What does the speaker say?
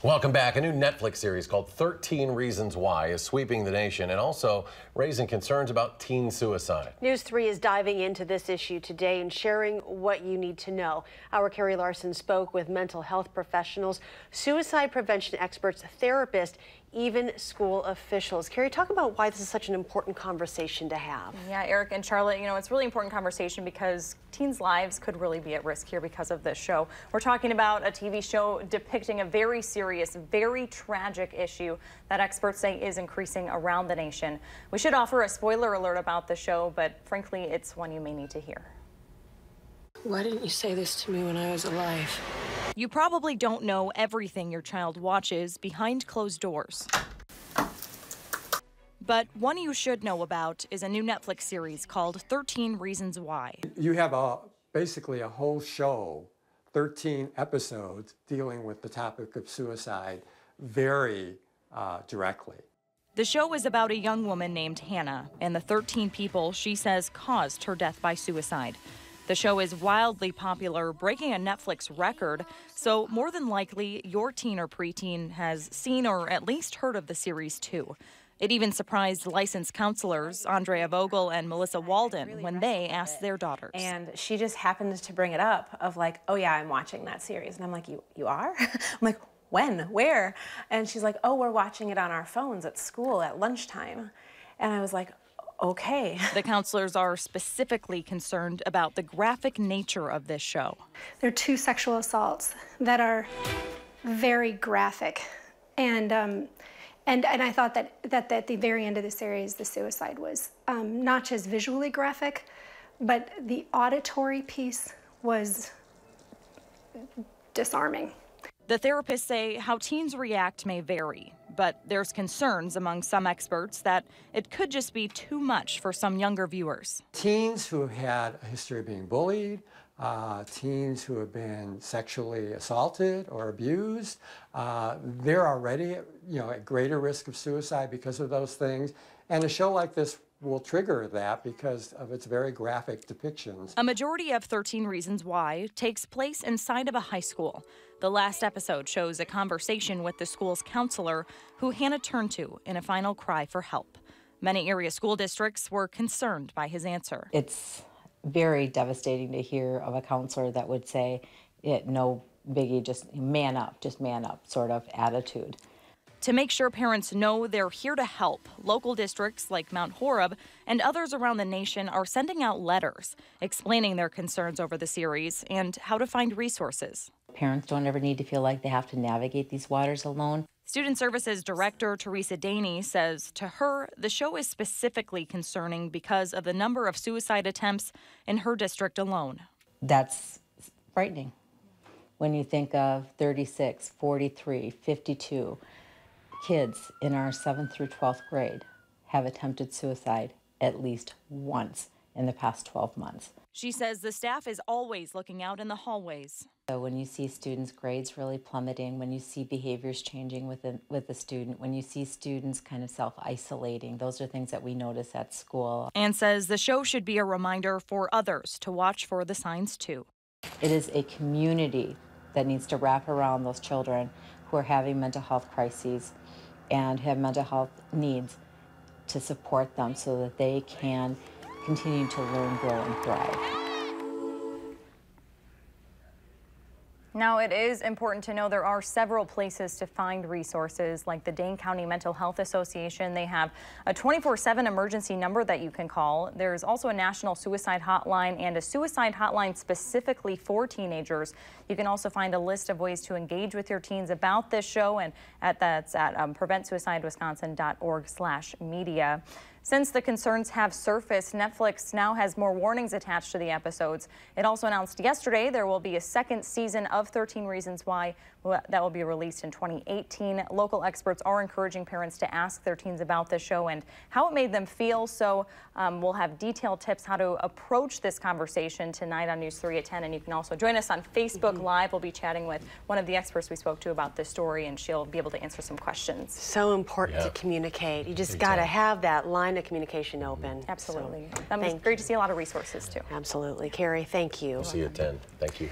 Welcome back. A new Netflix series called 13 Reasons Why is sweeping the nation and also raising concerns about teen suicide. News 3 is diving into this issue today and sharing what you need to know. Our Carrie Larson spoke with mental health professionals, suicide prevention experts, therapists, even school officials. Carrie, talk about why this is such an important conversation to have. Yeah, Eric and Charlotte, it's a really important conversation because teens' lives could really be at risk here because of this show. We're talking about a TV show depicting a very serious, very tragic issue that experts say is increasing around the nation. We should offer a spoiler alert about the show, but frankly, it's one you may need to hear. Why didn't you say this to me when I was alive? You probably don't know everything your child watches behind closed doors. But one you should know about is a new Netflix series called 13 Reasons Why. You have basically a whole show, 13 episodes, dealing with the topic of suicide very directly. The show is about a young woman named Hannah and the 13 people she says caused her death by suicide. The show is wildly popular, breaking a Netflix record, so more than likely your teen or preteen has seen or at least heard of the series too. It even surprised licensed counselors Andrea Vogel and Melissa Walden when they asked their daughters. And she just happened to bring it up of like, oh yeah, I'm watching that series. And I'm like, you are? I'm like, when? Where? And she's like, oh, we're watching it on our phones at school at lunchtime. And I was like, okay. The counselors are specifically concerned about the graphic nature of this show. There are 2 sexual assaults that are very graphic. And I thought that at the very end of the series, the suicide was not just visually graphic, but the auditory piece was disarming. The therapists say how teens react may vary, but there's concerns among some experts that it could just be too much for some younger viewers. Teens who have had a history of being bullied, teens who have been sexually assaulted or abused, they're already at greater risk of suicide because of those things. And a show like this will trigger that because of its very graphic depictions. A majority of 13 Reasons Why takes place inside of a high school. The last episode shows a conversation with the school's counselor, who Hannah turned to in a final cry for help. Many area school districts were concerned by his answer. It's very devastating to hear of a counselor that would say, no biggie, just man up sort of attitude. To make sure parents know they're here to help, local districts like Mount Horeb and others around the nation are sending out letters explaining their concerns over the series and how to find resources. Parents don't ever need to feel like they have to navigate these waters alone. Student Services Director Teresa Daney says to her, the show is specifically concerning because of the number of suicide attempts in her district alone. That's frightening when you think of 36, 43, 52 kids in our 7th through 12th grade have attempted suicide at least once in the past 12 months. She says the staff is always looking out in the hallways. So when you see students' grades really plummeting, when you see behaviors changing with the student, when you see students kind of self-isolating, those are things that we notice at school. And says the show should be a reminder for others to watch for the signs too. It is a community that needs to wrap around those children who are having mental health crises and have mental health needs to support them so that they can continue to learn, grow, and thrive. Now, it is important to know there are several places to find resources, like the Dane County Mental Health Association. They have a 24/7 emergency number that you can call. There's also a national suicide hotline and a suicide hotline specifically for teenagers. You can also find a list of ways to engage with your teens about this show, and that's at preventsuicidewisconsin.org/media. Since the concerns have surfaced, Netflix now has more warnings attached to the episodes. It also announced yesterday there will be a second season of 13 Reasons Why that will be released in 2018. Local experts are encouraging parents to ask their teens about this show and how it made them feel. So we'll have detailed tips how to approach this conversation tonight on News 3 at 10. And you can also join us on Facebook Live. We'll be chatting with one of the experts we spoke to about this story, and she'll be able to answer some questions. So important to communicate. You just got to have that line of communication open. Absolutely. So, Great to see a lot of resources too. Absolutely. Carrie, thank you. We'll see you at 10. Thank you.